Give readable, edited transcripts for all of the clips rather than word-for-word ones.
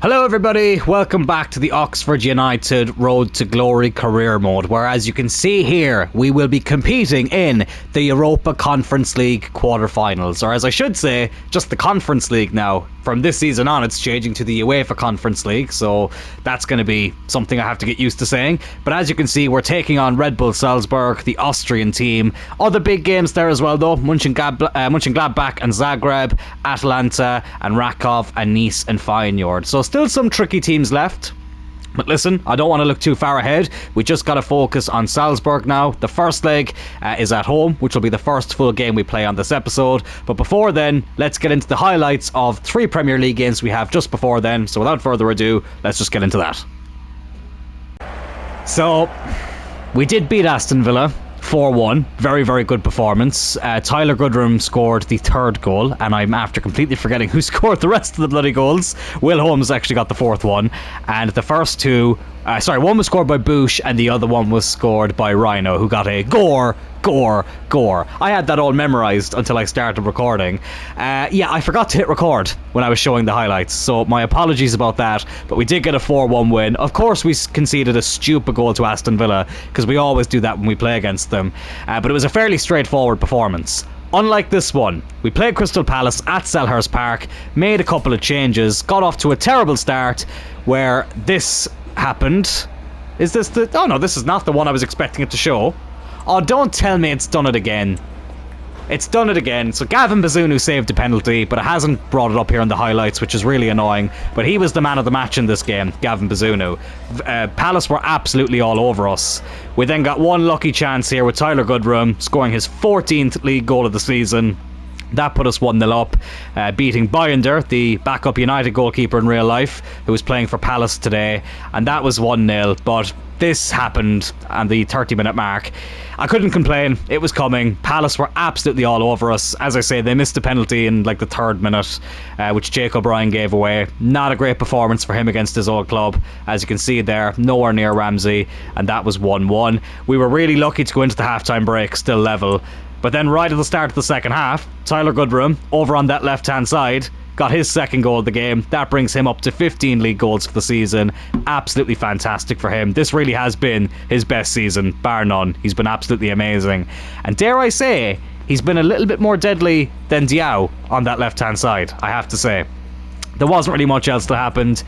Hello everybody, welcome back to the Oxford United Road to Glory career mode, where as you can see here, we will be competing in the Europa Conference League quarterfinals, or as I should say, just the Conference League now. From this season on, it's changing to the UEFA Conference League, so that's going to be something I have to get used to saying. But as you can see, we're taking on Red Bull Salzburg, the Austrian team. Other big games there as well though, Mönchengladbach and Zagreb, Atalanta and Rakov and Nice and Feyenoord. So still some tricky teams left. But listen, I don't want to look too far ahead. We just got to focus on Salzburg now. The first leg is at home, which will be the first full game we play on this episode. But before then, let's get into the highlights of 3 Premier League games we have just before then. So without further ado, let's just get into that. So, we did beat Aston Villa 4-1. Very, very good performance. Tyler Goodrum scored the 3rd goal, and I'm after completely forgetting who scored the rest of the bloody goals. Will Holmes actually got the 4th one, and the first 2... one was scored by Bush, and the other one was scored by Rhino, who got a gore. I had that all memorised until I started recording. I forgot to hit record when I was showing the highlights, so my apologies about that, but we did get a 4-1 win. Of course we conceded a stupid goal to Aston Villa, because we always do that when we play against them, but it was a fairly straightforward performance. Unlike this one, we played Crystal Palace at Selhurst Park, made a couple of changes, got off to a terrible start where this happened. Is this the... Oh no, this is not the one I was expecting it to show. Oh, don't tell me it's done it again. It's done it again. So Gavin Bazunu saved a penalty, but it hasn't brought it up here in the highlights, which is really annoying. But he was the man of the match in this game, Gavin Bazunu. Palace were absolutely all over us. We then got one lucky chance here with Tyler Goodrum scoring his 14th league goal of the season. That put us 1-0 up, beating Binder, the backup United goalkeeper in real life, who was playing for Palace today, and that was 1-0, but this happened at the 30-minute mark. I couldn't complain, it was coming. Palace were absolutely all over us. As I say, they missed a penalty in like the 3rd minute, which Jacob Ryan gave away. Not a great performance for him against his old club. As you can see there, nowhere near Ramsey, and that was 1-1. We were really lucky to go into the half-time break still level. But then right at the start of the second half, Tyler Goodrum, over on that left-hand side, got his 2nd goal of the game. That brings him up to 15 league goals for the season. Absolutely fantastic for him. This really has been his best season, bar none. He's been absolutely amazing. And dare I say, he's been a little bit more deadly than Diao on that left-hand side, I have to say. There wasn't really much else that happened.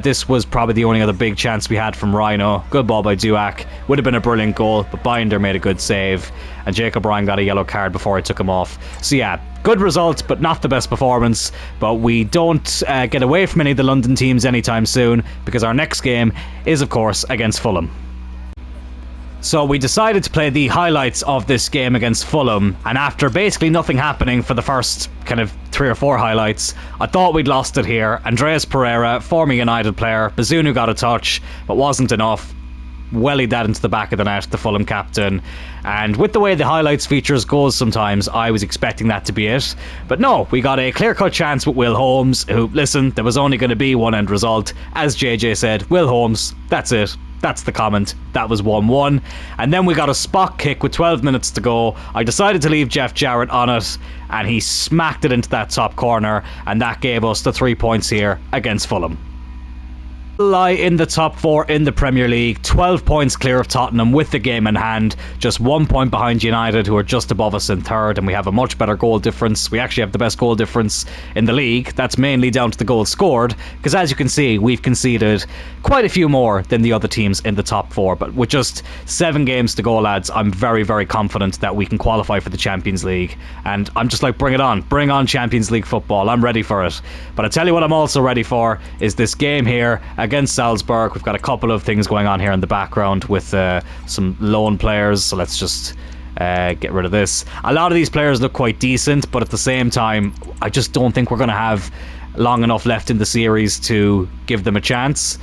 This was probably the only other big chance we had from Rhino. Good ball by Duac. Would have been a brilliant goal, but Binder made a good save. And Jacob Ryan got a yellow card before I took him off. So yeah, good result, but not the best performance. But we don't get away from any of the London teams anytime soon, because our next game is, of course, against Fulham. So we decided to play the highlights of this game against Fulham, and after basically nothing happening for the first kind of 3 or 4 highlights, I thought we'd lost it here. Andreas Pereira, former United player, Bazunu got a touch, but wasn't enough. Wellied that into the back of the net, the Fulham captain. And with the way the highlights features goes sometimes, I was expecting that to be it. But no, we got a clear-cut chance with Will Holmes, who, listen, there was only going to be one end result. As JJ said, Will Holmes, that's it. That's the comment. That was 1-1. And then we got a spot kick with 12 minutes to go. I decided to leave Jeff Jarrett on it, and he smacked it into that top corner, and that gave us the 3 points here against Fulham. Lie in the top 4 in the Premier League, 12 points clear of Tottenham with the game in hand, just 1 point behind United, who are just above us in 3rd, and we have a much better goal difference. We actually have the best goal difference in the league. That's mainly down to the goals scored, because as you can see, we've conceded quite a few more than the other teams in the top 4, but with just 7 games to go, lads, I'm very, very confident that we can qualify for the Champions League, and I'm just like, bring it on. Bring on Champions League football. I'm ready for it. But I tell you what I'm also ready for is this game here against Salzburg. We've got a couple of things going on here in the background with some loan players, so let's just get rid of this. A lot of these players look quite decent, but at the same time, I just don't think we're going to have long enough left in the series to give them a chance.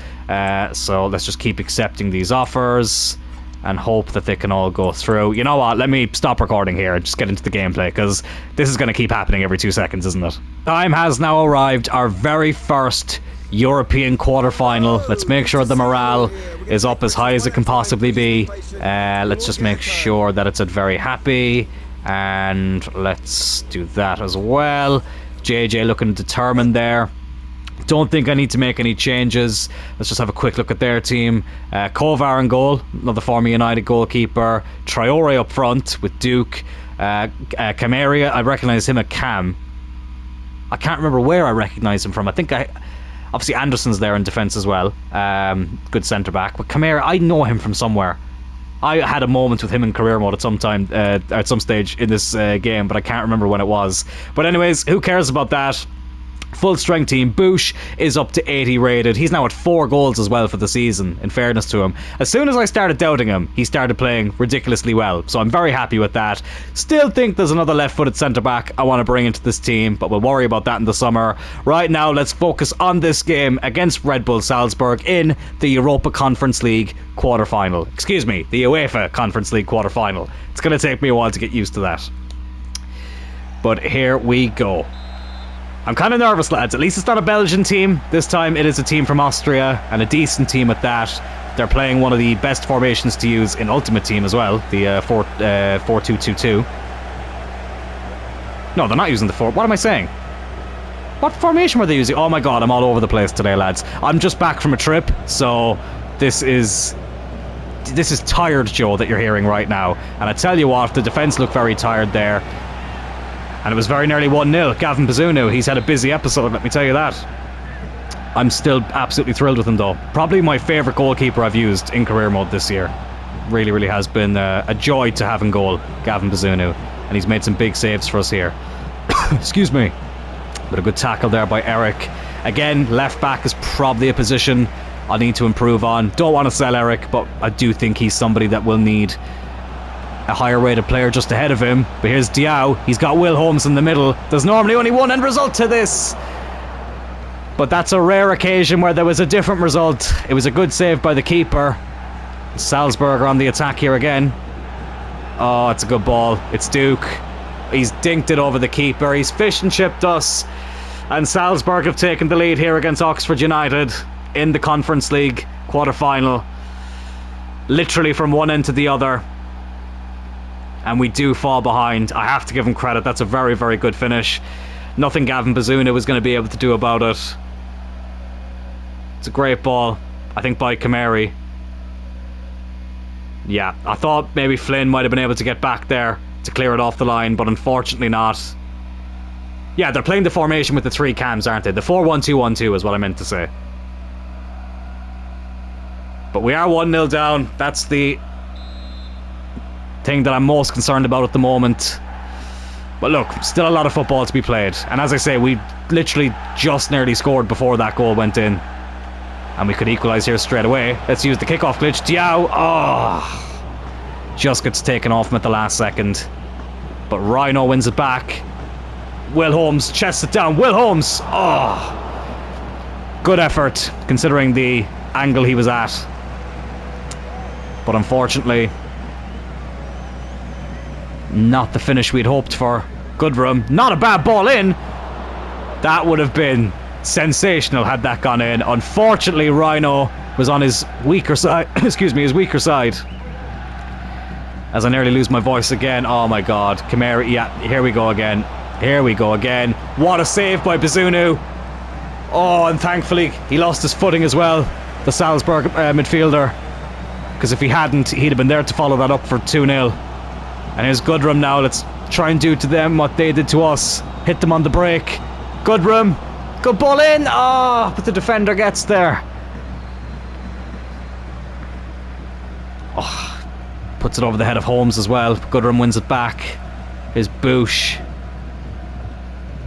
So let's just keep accepting these offers and hope that they can all go through. You know what, let me stop recording here and just get into the gameplay, because this is going to keep happening every 2 seconds, isn't it? Time has now arrived, our very first European quarter-final. Let's make sure the morale is up as high as it can possibly be. Let's just make sure that it's at very happy, and let's do that as well. JJ looking determined there. Don't think I need to make any changes. Let's just have a quick look at their team. Kovar in goal, another former United goalkeeper. Traore up front with Duke. Camaria, I recognise him at Cam. I can't remember where I recognise him from. Obviously Anderson's there in defence as well. Good centre back. But Kamara, I know him from somewhere. I had a moment with him in career mode at some stage in this game, but I can't remember when it was. But anyways, who cares about that? Full strength team. Bush is up to 80 rated. He's now at 4 goals as well for the season, in fairness to him. As soon as I started doubting him, he started playing ridiculously well, so I'm very happy with that. Still think there's another left-footed centre-back I want to bring into this team, but we'll worry about that in the summer. Right now, let's focus on this game against Red Bull Salzburg in the Europa Conference League quarter-final. Excuse me, the UEFA Conference League quarter-final. It's going to take me a while to get used to that. But here we go. I'm kind of nervous, lads. At least it's not a Belgian team. This time it is a team from Austria, and a decent team at that. They're playing one of the best formations to use in Ultimate Team as well, the 4-2-2-2. No, they're not using the 4. What am I saying? What formation were they using? Oh my god, I'm all over the place today, lads. I'm just back from a trip, so this is tired Joe that you're hearing right now. And I tell you what, the defence looked very tired there. And it was very nearly 1-0. Gavin Bazunu, he's had a busy episode, let me tell you that. I'm still absolutely thrilled with him though. Probably my favourite goalkeeper I've used in career mode this year. Really, really has been a joy to have in goal, Gavin Bazunu. And he's made some big saves for us here. Excuse me. But a good tackle there by Eric. Again, left back is probably a position I need to improve on. Don't want to sell Eric, but I do think he's somebody that will need a higher rated player just ahead of him. But here's Diao. He's got Will Holmes in the middle. There's normally only one end result to this, but that's a rare occasion where there was a different result. It was a good save by the keeper. Salzburg are on the attack here again. Oh, it's a good ball. It's Duke. He's dinked it over the keeper. He's fish and chipped us, and Salzburg have taken the lead here against Oxford United in the Conference League quarter-final. Literally from one end to the other. And we do fall behind. I have to give him credit. That's a very, very good finish. Nothing Gavin Bazunu was going to be able to do about it. It's a great ball, I think, by Kamari. Yeah, I thought maybe Flynn might have been able to get back there to clear it off the line, but unfortunately not. Yeah, they're playing the formation with the 3 cams, aren't they? The 4-1-2-1-2 is what I meant to say. But we are 1-0 down. That's the thing that I'm most concerned about at the moment. But look, still a lot of football to be played, and as I say, we literally just nearly scored before that goal went in, and we could equalise here straight away. Let's use the kickoff glitch. Diao, just gets taken off him at the last second, but Rhino wins it back. Will Holmes chests it down. Will Holmes, good effort considering the angle he was at, but unfortunately not the finish we'd hoped for. Goodrum, not a bad ball in. That would have been sensational had that gone in. Unfortunately, Rhino was on his weaker side. Excuse me, his weaker side. As I nearly lose my voice again. Oh my god. Kamari, yeah, here we go again. Here we go again. What a save by Bazunu. Oh, and thankfully he lost his footing as well, the Salzburg midfielder. Because if he hadn't, he'd have been there to follow that up for 2-0. And here's Goodrum now. Let's try and do to them what they did to us. Hit them on the break. Goodrum. Good ball in. But the defender gets there. Puts it over the head of Holmes as well. Goodrum wins it back. Here's Bush.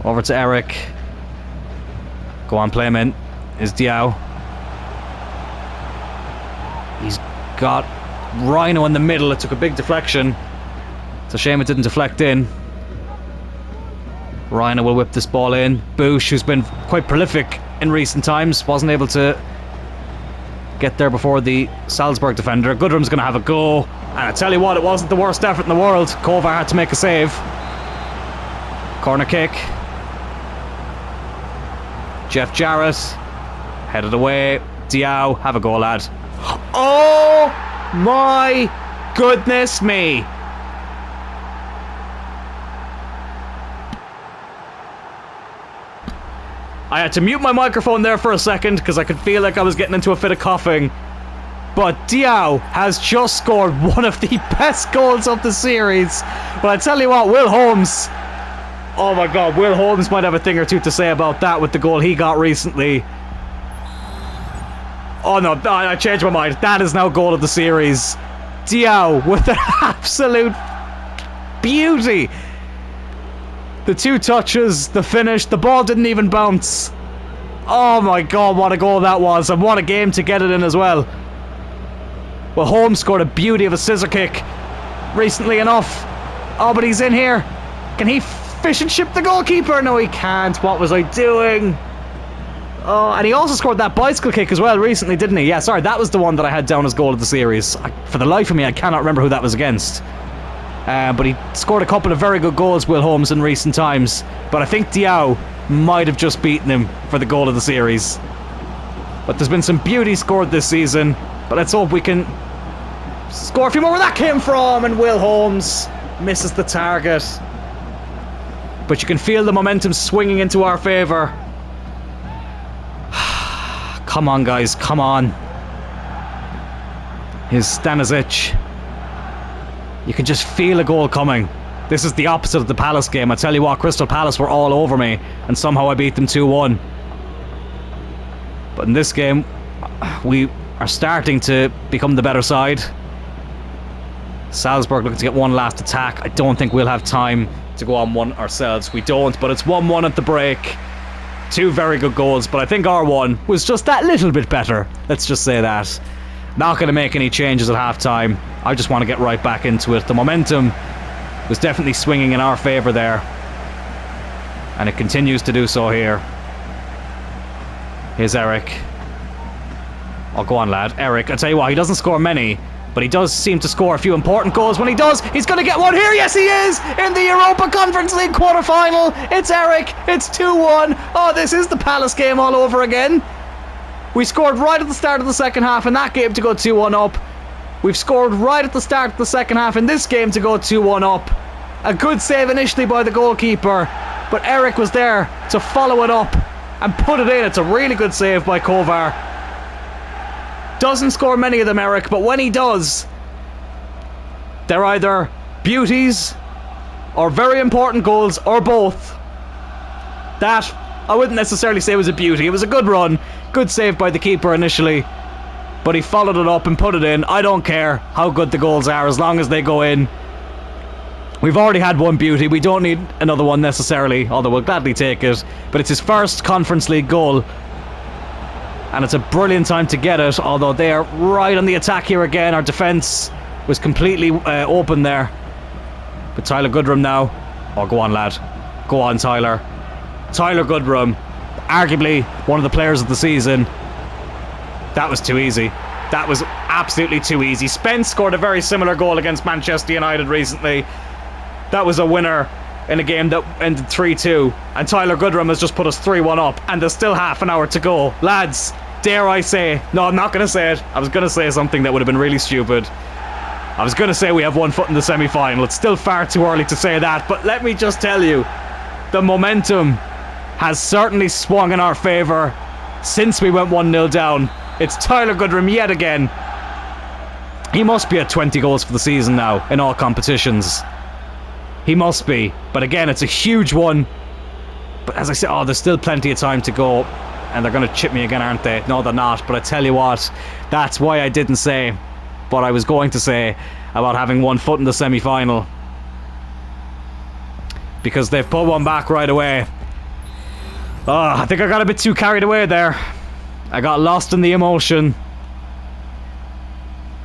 Over to Eric. Go on, play him in. Here's Diao. He's got Rhino in the middle. It took a big deflection. It's a shame it didn't deflect in. Rhino will whip this ball in. Bush, who's been quite prolific in recent times, wasn't able to get there before the Salzburg defender. Goodrum's going to have a go. And I tell you what, it wasn't the worst effort in the world. Kovar had to make a save. Corner kick. Jeff Jarrett. Headed away. Diao, have a go, lad. Oh my goodness me. I had to mute my microphone there for a second because I could feel like I was getting into a fit of coughing. But Diao has just scored one of the best goals of the series. But I tell you what, Will Holmes... Oh my God, Will Holmes might have a thing or two to say about that with the goal he got recently. Oh no, I changed my mind. That is now goal of the series. Diao with an absolute beauty. The 2 touches, the finish, the ball didn't even bounce. Oh my God, what a goal that was, and what a game to get it in as well. Well, Holmes scored a beauty of a scissor kick recently enough. Oh, but he's in here. Can he fish and chip the goalkeeper? No, he can't. What was I doing? Oh, and he also scored that bicycle kick as well recently, didn't he? Yeah, sorry, that was the one that I had down as goal of the series. For the life of me, I cannot remember who that was against. But he scored a couple of very good goals, Will Holmes, in recent times. But I think Diao might have just beaten him for the goal of the series. But there's been some beauty scored this season. But let's hope we can score a few more where that came from. And Will Holmes misses the target. But you can feel the momentum swinging into our favour. Come on, guys, come on. Here's Stanisic. You can just feel a goal coming. This is the opposite of the Palace game. I tell you what, Crystal Palace were all over me, and somehow I beat them 2-1. But in this game, we are starting to become the better side. Salzburg looking to get one last attack. I don't think we'll have time to go on one ourselves. We don't, but it's 1-1 at the break. 2 very good goals, but I think our one was just that little bit better. Let's just say that. Not going to make any changes at half-time. I just want to get right back into it. The momentum was definitely swinging in our favour there. And it continues to do so here. Here's Eric. Oh, go on, lad. Eric, I tell you what, he doesn't score many, but he does seem to score a few important goals. When he does, he's going to get one here. Yes, he is! In the Europa Conference League quarter-final. It's Eric. It's 2-1. Oh, this is the Palace game all over again. We scored right at the start of the second half in that game to go 2-1 up. We've scored right at the start of the second half in this game to go 2-1 up. A good save initially by the goalkeeper, but Eric was there to follow it up and put it in. It's a really good save by Kovar. Doesn't score many of them, Eric, but when he does, they're either beauties or very important goals or both. That, I wouldn't necessarily say was a beauty. It was a good run. Good save by the keeper initially. But he followed it up and put it in. I don't care how good the goals are as long as they go in. We've already had one beauty. We don't need another one necessarily, although we'll gladly take it. But it's his first Conference League goal. And it's a brilliant time to get it, although they are right on the attack here again. Our defence was completely open there. But Tyler Goodrum now. Oh, go on, lad. Go on, Tyler. Tyler Goodrum, arguably one of the players of the season. That was too easy. That was absolutely too easy. Spence scored a very similar goal against Manchester United recently. That was a winner in a game that ended 3-2. And Tyler Goodrum has just put us 3-1 up. And there's still half an hour to go. Lads, dare I say... No, I'm not going to say it. I was going to say something that would have been really stupid. I was going to say we have 1 foot in the semi-final. It's still far too early to say that. But let me just tell you, the momentum has certainly swung in our favour since we went 1-0 down. It's Tyler Goodrum yet again. He must be at 20 goals for the season now in all competitions. He must be. But again, it's a huge one. But as I said, there's still plenty of time to go. And they're going to chip me again, aren't they? No, they're not. But I tell you what, that's why I didn't say what I was going to say about having 1 foot in the semi-final. Because they've put one back right away. I think I got a bit too carried away there. I got lost in the emotion.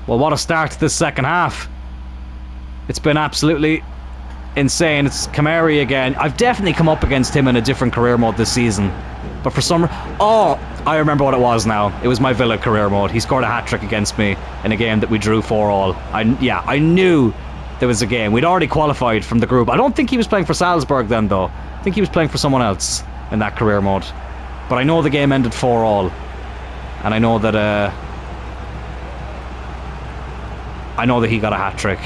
Well, what a start to this second half. It's been absolutely insane. It's Kamari again. I've definitely come up against him in a different career mode this season. But for some... I remember what it was now. It was my Villa career mode. He scored a hat-trick against me in a game that we drew 4-4. I knew there was a game. We'd already qualified from the group. I don't think he was playing for Salzburg then, though. I think he was playing for someone else in that career mode. But I know the game ended 4-4. And I know that he got a hat-trick.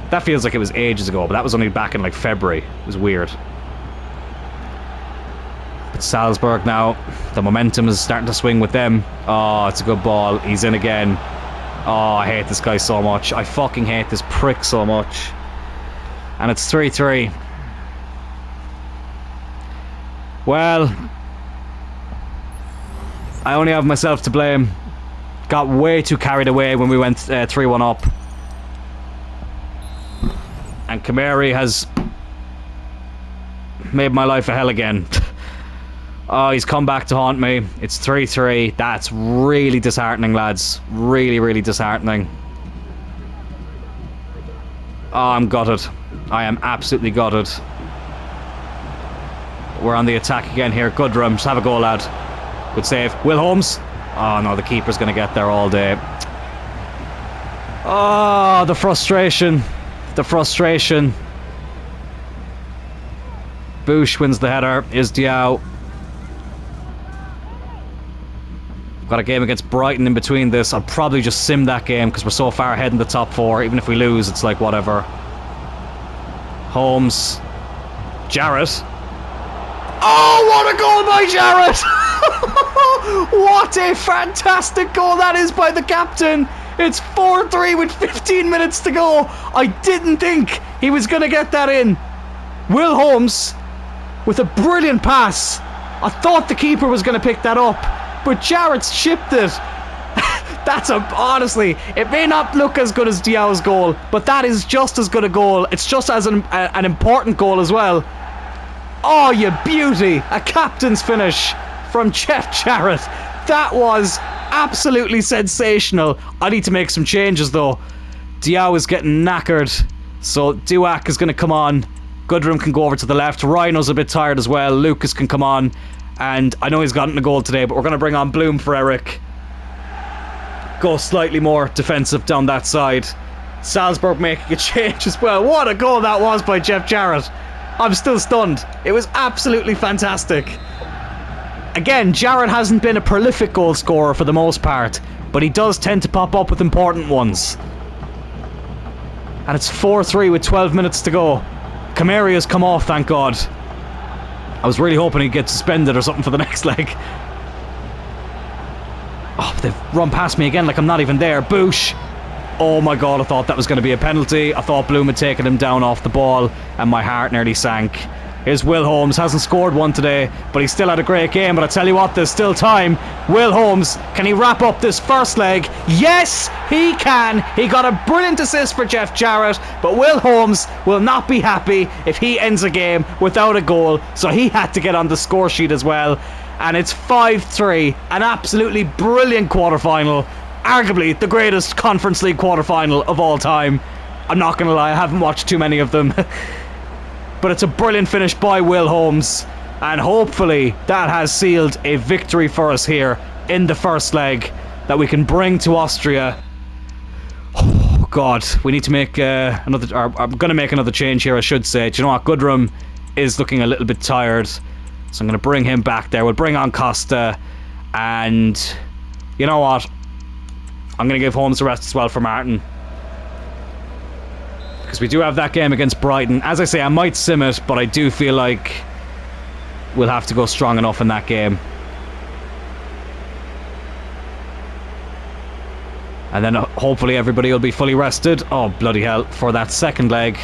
That feels like it was ages ago, but that was only back in like February. It was weird. But Salzburg now, the momentum is starting to swing with them. Oh, it's a good ball. He's in again. Oh, I hate this guy so much. I fucking hate this prick so much. And it's 3-3. Well, I only have myself to blame. Got way too carried away when we went 3-1 up. And Kamari has made my life a hell again. Oh, he's come back to haunt me. It's 3-3. That's really disheartening, lads. Really, really disheartening. Oh, I'm gutted. I am absolutely gutted. We're on the attack again here. Goodrum, just have a go, lad. Good save. Will Holmes. Oh, no, the keeper's going to get there all day. Oh, the frustration. The frustration. Bush wins the header. Is Diao. Got a game against Brighton in between this. I'll probably just sim that game because we're so far ahead in the top four. Even if we lose, it's like whatever. Holmes. Jarrett. Oh, what a goal by Jarrett! What a fantastic goal that is by the captain. It's 4-3 with 15 minutes to go. I didn't think he was going to get that in. Will Holmes with a brilliant pass. I thought the keeper was going to pick that up, but Jarrett's chipped it. That's honestly, it may not look as good as Diao's goal, but that is just as good a goal. It's just as an important goal as well. Oh, you beauty. A captain's finish from Jeff Jarrett. That was absolutely sensational. I need to make some changes though. Diao is getting knackered, so Duac is going to come on. Goodrum can go over to the left. Rhino's a bit tired as well. Lucas can come on. And I know he's gotten a goal today, but we're going to bring on Bloom for Eric. Go slightly more defensive down that side. Salzburg making a change as well. What a goal that was by Jeff Jarrett. I'm still stunned. It was absolutely fantastic. Again, Jarrett hasn't been a prolific goal scorer for the most part, but he does tend to pop up with important ones. And it's 4-3 with 12 minutes to go. Kamari has come off, thank God. I was really hoping he'd get suspended or something for the next leg. Oh, they've run past me again like I'm not even there. Bush. Oh my God, I thought that was going to be a penalty. I thought Bloom had taken him down off the ball and my heart nearly sank. Here's Will Holmes. Hasn't scored one today, but he still had a great game. But I tell you what, there's still time. Will Holmes, can he wrap up this first leg? Yes, he can. He got a brilliant assist for Jeff Jarrett, but Will Holmes will not be happy if he ends a game without a goal, so he had to get on the score sheet as well. And it's 5-3, an absolutely brilliant quarterfinal. Arguably the greatest Conference League quarterfinal of all time. I'm not going to lie, I haven't watched too many of them. But it's a brilliant finish by Will Holmes. And hopefully that has sealed a victory for us here in the first leg that we can bring to Austria. Oh, God. We need to make another... Or I'm going to make another change here, I should say. Do you know what? Goodrum is looking a little bit tired. So I'm going to bring him back there. We'll bring on Costa. And you know what? I'm going to give Holmes a rest as well for Martin. Because we do have that game against Brighton. As I say, I might sim it, but I do feel like we'll have to go strong enough in that game. And then hopefully everybody will be fully rested. Oh, bloody hell. For that second leg.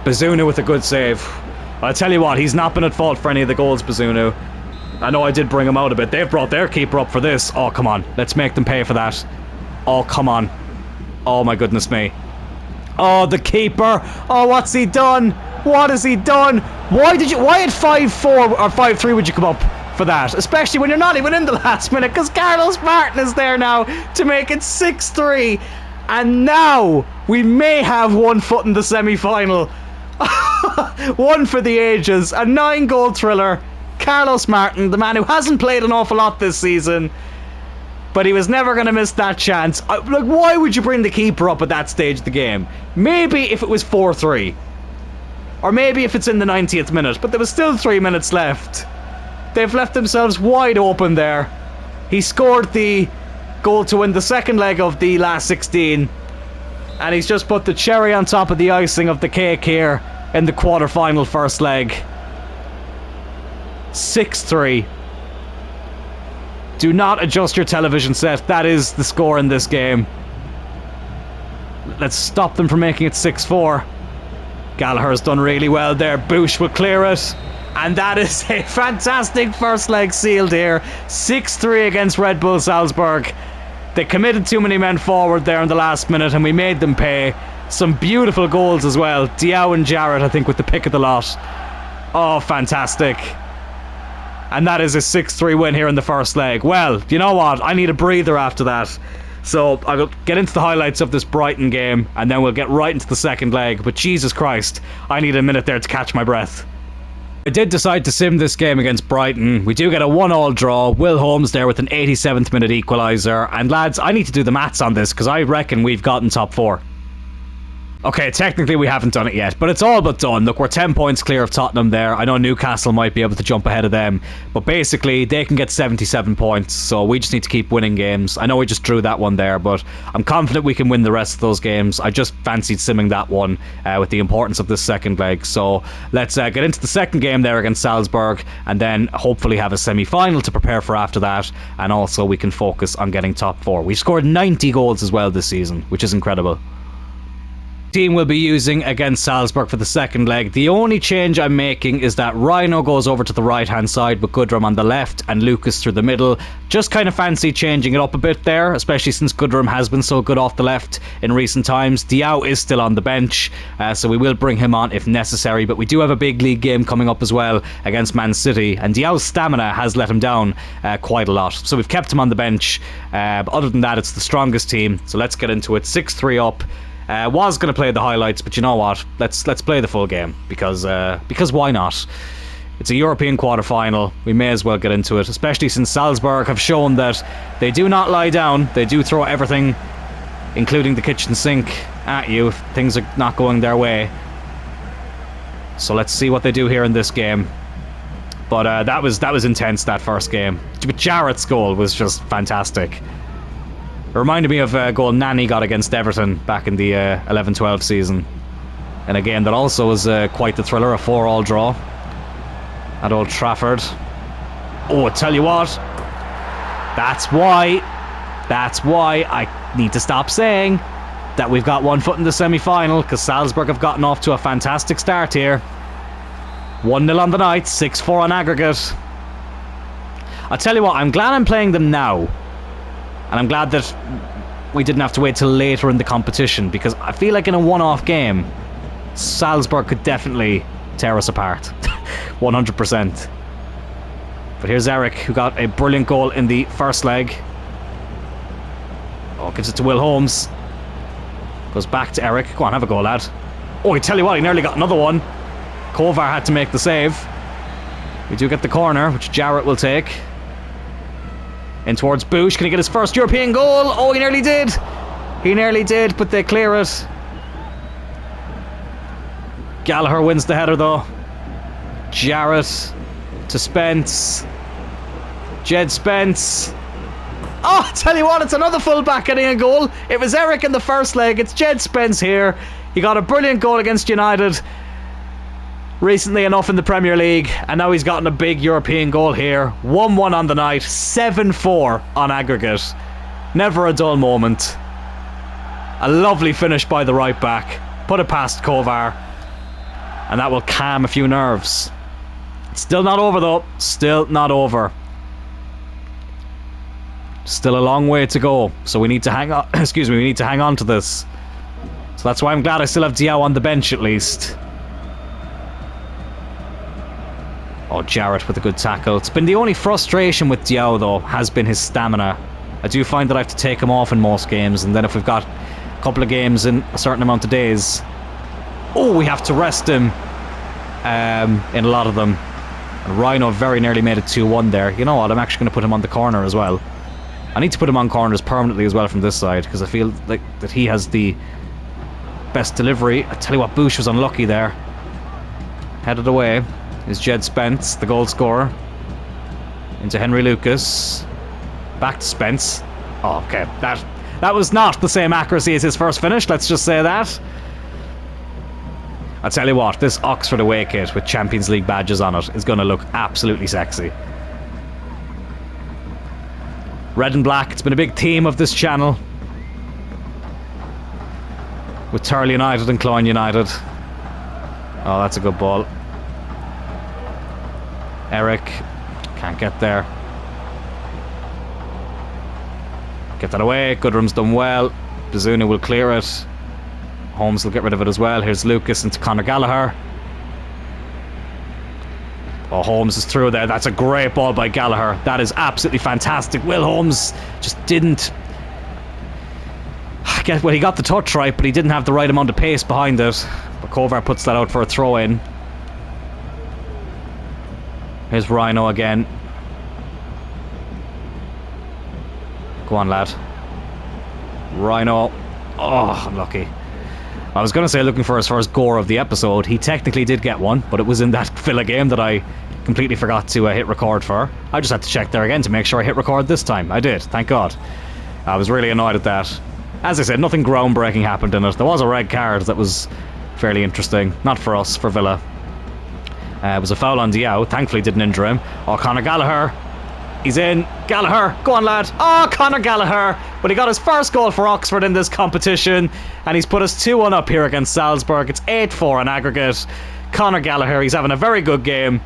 Bazunu with a good save. I'll tell you what, he's not been at fault for any of the goals, Bazunu. I know I did bring him out a bit. They've brought their keeper up for this. Oh, come on. Let's make them pay for that. Oh, come on. Oh, my goodness me. Oh, the keeper. Oh, what's he done? What has he done? Why at 5-4 or 5-3 would you come up for that? Especially when you're not even in the last minute, because Carlos Martin is there now to make it 6-3. And now we may have one foot in the semi-final. One for the ages. A 9-goal thriller. Carlos Martin, the man who hasn't played an awful lot this season, but he was never going to miss that chance. Like, why would you bring the keeper up at that stage of the game? Maybe if it was 4-3. Or maybe if it's in the 90th minute. But there was still 3 minutes left. They've left themselves wide open there. He scored the goal to win the second leg of the last 16. And he's just put the cherry on top of the icing of the cake here in the quarter-final first leg. 6-3. Do not adjust your television set. That is the score in this game. Let's stop them from making it 6-4. Gallagher's done really well there. Bush will clear it. And that is a fantastic first leg sealed here. 6-3 against Red Bull Salzburg. They committed too many men forward there in the last minute and we made them pay. Some beautiful goals as well. Diao and Jarrett, I think, with the pick of the lot. Oh, fantastic. And that is a 6-3 win here in the first leg. Well, you know what? I need a breather after that. So I'll get into the highlights of this Brighton game and then we'll get right into the second leg. But Jesus Christ, I need a minute there to catch my breath. I did decide to sim this game against Brighton. We do get a 1-1 draw. Will Holmes there with an 87th minute equaliser. And lads, I need to do the maths on this because I reckon we've gotten top 4. Okay, technically we haven't done it yet, but it's all but done. Look, we're 10 points clear of Tottenham there. I know Newcastle might be able to jump ahead of them, but basically they can get 77 points, so we just need to keep winning games. I know we just drew that one there, but I'm confident we can win the rest of those games. I just fancied simming that one with the importance of this second leg. So let's get into the second game there against Salzburg, and then hopefully have a semi-final to prepare for after that, and also we can focus on getting top 4. We've scored 90 goals as well this season, which is incredible. Team will be using against Salzburg for the second leg. The only change I'm making is that Rhino goes over to the right hand side with Goodrum on the left and Lucas through the middle. Just kind of fancy changing it up a bit there, especially since Goodrum has been so good off the left in recent times. Diao is still on the bench, so we will bring him on if necessary, but we do have a big league game coming up as well against Man City, and Diao's stamina has let him down quite a lot, so we've kept him on the bench. But other than that, it's the strongest team, so let's get into it. 6-3 up. Was going to play the highlights, but you know what? Let's play the full game because why not? It's a European quarter-final. We may as well get into it, especially since Salzburg have shown that they do not lie down. They do throw everything, including the kitchen sink, at you if things are not going their way. So let's see what they do here in this game. But that was intense, that first game. But Jarrett's goal was just fantastic. It reminded me of a goal Nani got against Everton back in the 11-12 season. And a game that also was quite the thriller, a 4-4 draw at Old Trafford. Oh, I tell you what, that's why I need to stop saying that we've got one foot in the semi-final, because Salzburg have gotten off to a fantastic start here. 1-0 on the night, 6-4 on aggregate. I'll tell you what, I'm glad I'm playing them now. And I'm glad that we didn't have to wait till later in the competition, because I feel like in a one-off game, Salzburg could definitely tear us apart. 100%. But here's Eric, who got a brilliant goal in the first leg. Oh, gives it to Will Holmes. Goes back to Eric. Go on, have a go, lad. Oh, I tell you what, he nearly got another one. Kovar had to make the save. We do get the corner, which Jarrett will take. In towards Bush. Can he get his first European goal? Oh, he nearly did. He nearly did, but they clear it. Gallagher wins the header, though. Jarrett to Spence. Jed Spence. Oh, I tell you what, it's another full-back getting a goal. It was Eric in the first leg. It's Jed Spence here. He got a brilliant goal against United recently enough in the Premier League, and now he's gotten a big European goal here. 1-1 on the night, 7-4 on aggregate. Never a dull moment. A lovely finish by the right back. Put it past Kovar, and that will calm a few nerves. It's still not over though. Still not over. Still a long way to go, so we need to hang on. Excuse me, we need to hang on to this. So that's why I'm glad I still have Diao on the bench at least. Oh, Jarrett with a good tackle. It's been the only frustration with Diao, though, has been his stamina. I do find that I have to take him off in most games, and then if we've got a couple of games in a certain amount of days, oh, we have to rest him in a lot of them. And Rhino very nearly made it 2-1 there. You know what, I'm actually going to put him on the corner as well. I need to put him on corners permanently as well from this side, because I feel like that he has the best delivery. I tell you what, Bush was unlucky there. Headed away is Jed Spence, the goal scorer. Into Henry Lucas. Back to Spence. Oh, okay, that was not the same accuracy as his first finish, let's just say that. I'll tell you what, this Oxford away kit with Champions League badges on it is going to look absolutely sexy. Red and black, it's been a big theme of this channel. With Turley United and Cloyne United. Oh, that's a good ball. Eric can't get there. Get that away. Goodrum's done well. Bazunu will clear it. Holmes will get rid of it as well. Here's Lucas into Conor Gallagher. Oh, Holmes is through there. That's a great ball by Gallagher. That is absolutely fantastic. Will Holmes just didn't... Well, he got the touch right, but he didn't have the right amount of pace behind it. But Kovar puts that out for a throw-in. Here's Rhino again. Go on, lad. Rhino. Oh, unlucky. I was going to say looking for his first gore of the episode. He technically did get one, but it was in that Villa game that I completely forgot to hit record for. I just had to check there again to make sure I hit record this time. I did, thank God. I was really annoyed at that. As I said, nothing groundbreaking happened in it. There was a red card that was fairly interesting. Not for us, for Villa. It was a foul on Diao. Thankfully didn't injure him. Oh, Conor Gallagher. He's in. Gallagher. Go on, lad. Oh, Conor Gallagher. But he got his first goal for Oxford in this competition. And he's put us 2-1 up here against Salzburg. It's 8-4 on aggregate. Conor Gallagher, he's having a very good game.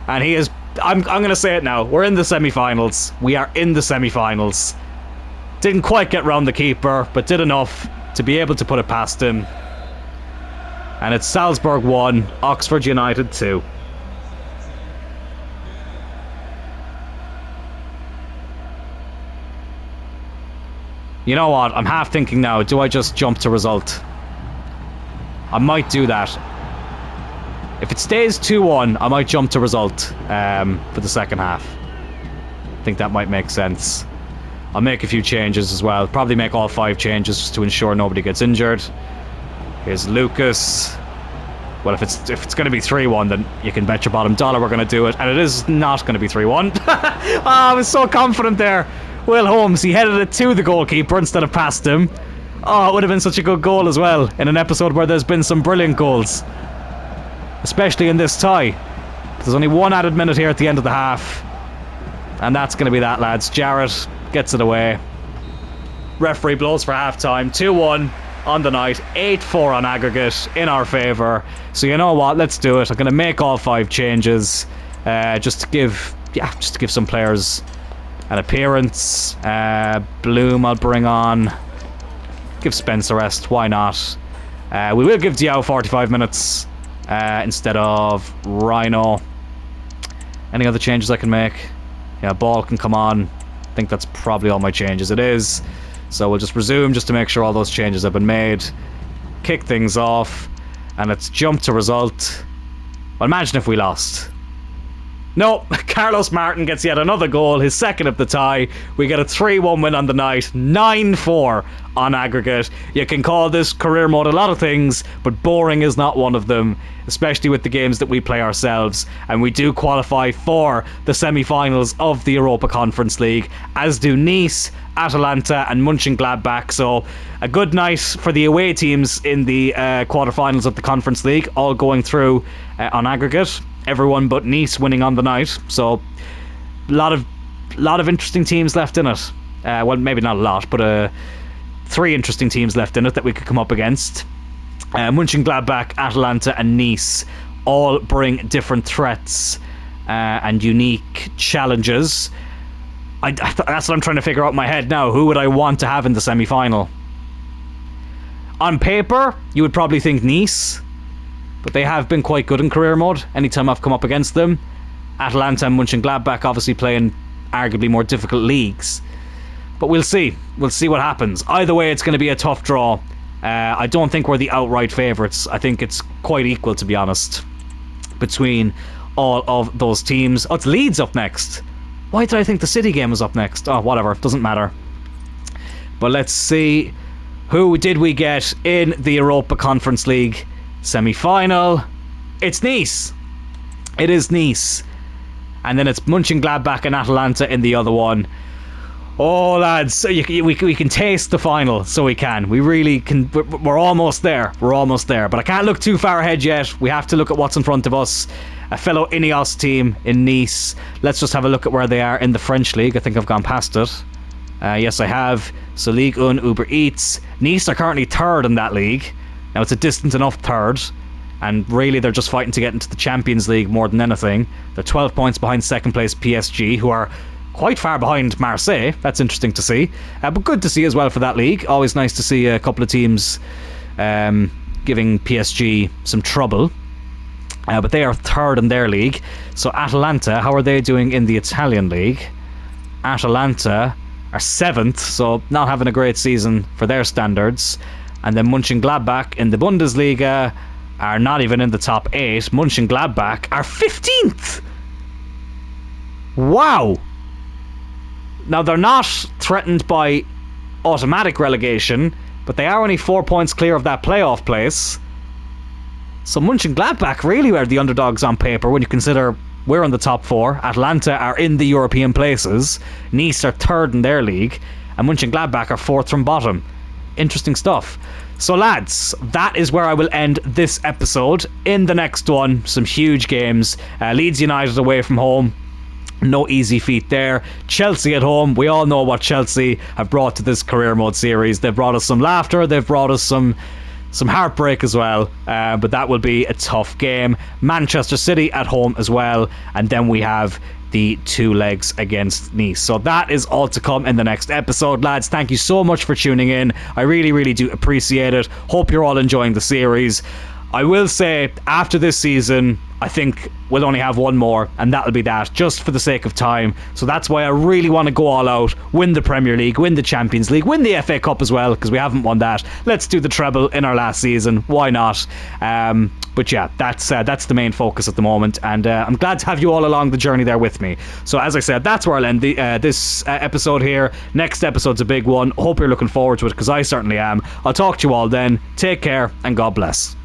And he is... I'm going to say it now. We're in the semi-finals. We are in the semi-finals. Didn't quite get round the keeper, but did enough to be able to put it past him. And it's Salzburg 1, Oxford United 2. You know what? I'm half thinking now, do I just jump to result? I might do that. If it stays 2-1, I might jump to result for the second half. I think that might make sense. I'll make a few changes as well. Probably make all 5 changes just to ensure nobody gets injured. Here's Lucas. Well, if it's going to be 3-1, then you can bet your bottom dollar we're going to do it. And it is not going to be 3-1. Oh, I was so confident there. Will Holmes, he headed it to the goalkeeper instead of past him. Oh, it would have been such a good goal as well in an episode where there's been some brilliant goals. Especially in this tie. There's only 1 added minute here at the end of the half. And that's going to be that, lads. Jarrett gets it away. Referee blows for half-time. 2-1 on the night. 8-4 on aggregate in our favour. So you know what? Let's do it. I'm going to make all 5 changes. Just to give some players an appearance. Bloom I'll bring on. Give Spence a rest. Why not? We will give Diao 45 minutes instead of Rhino. Any other changes I can make? Yeah, Ball can come on. I think that's probably all my changes. It is. So we'll just resume just to make sure all those changes have been made. Kick things off. And let's jump to result. Well, imagine if we lost. No, Carlos Martin gets yet another goal, his second of the tie. We get a 3-1 win on the night, 9-4 on aggregate. You can call this career mode a lot of things, but boring is not one of them, especially with the games that we play ourselves. And we do qualify for the semi-finals of the Europa Conference League, as do Nice, Atalanta and Mönchengladbach. So a good night for the away teams in the quarterfinals of the Conference League, all going through on aggregate. Everyone but Nice winning on the night. So a lot of interesting teams left in it. Well, maybe not a lot, but 3 interesting teams left in it that we could come up against. Mönchengladbach, Atalanta and Nice all bring different threats and unique challenges. That's what I'm trying to figure out in my head now. Who would I want to have in the semi-final? On paper, you would probably think Nice, but they have been quite good in career mode anytime I've come up against them. Atalanta and Mönchengladbach obviously play in arguably more difficult leagues. But we'll see. We'll see what happens. Either way, it's going to be a tough draw. I don't think we're the outright favourites. I think it's quite equal, to be honest, between all of those teams. Oh, it's Leeds up next. Why did I think the City game was up next? Oh, whatever. Doesn't matter. But let's see. Who did we get in the Europa Conference League semi-final? It's Nice. It is Nice. And then it's Mönchengladbach and Atalanta in the other one. Oh, lads, so we can taste the final, so we can. We really can. We're almost there. We're almost there. But I can't look too far ahead yet. We have to look at what's in front of us. A fellow Ineos team in Nice. Let's just have a look at where they are in the French league. I think I've gone past it. Yes, I have. So Ligue 1, Uber Eats. Nice are currently third in that league. Now, it's a distant enough third. And really, they're just fighting to get into the Champions League more than anything. They're 12 points behind second place PSG, who are quite far behind Marseille. That's interesting to see. But good to see as well for that league. Always nice to see a couple of teams giving PSG some trouble. But they are third in their league. So Atalanta, how are they doing in the Italian league? Atalanta are seventh, so not having a great season for their standards. And then Mönchengladbach in the Bundesliga are not even in the top 8. Mönchengladbach are 15th! Wow! Now, they're not threatened by automatic relegation, but they are only 4 points clear of that playoff place. So Mönchengladbach really are the underdogs on paper when you consider we're in the top 4. Atalanta are in the European places. Nice are third in their league. And Mönchengladbach are fourth from bottom. Interesting stuff. So lads, that is where I will end this episode. In the next one, some huge games. Leeds United away from home. No easy feat there. Chelsea at home. We all know what Chelsea have brought to this career mode series. They've brought us some laughter. They've brought us some heartbreak as well. But that will be a tough game. Manchester City at home as well. And then we have the 2 legs against Nice. So that is all to come in the next episode, lads. Thank you so much for tuning in. I really, really do appreciate it. Hope you're all enjoying the series. I will say, after this season, I think we'll only have one more, and that'll be that, just for the sake of time. So that's why I really want to go all out, win the Premier League, win the Champions League, win the FA Cup as well, because we haven't won that. Let's do the treble in our last season. Why not? But yeah, that's the main focus at the moment, and I'm glad to have you all along the journey there with me. So as I said, that's where I'll end this episode here. Next episode's a big one. Hope you're looking forward to it, because I certainly am. I'll talk to you all then. Take care, and God bless.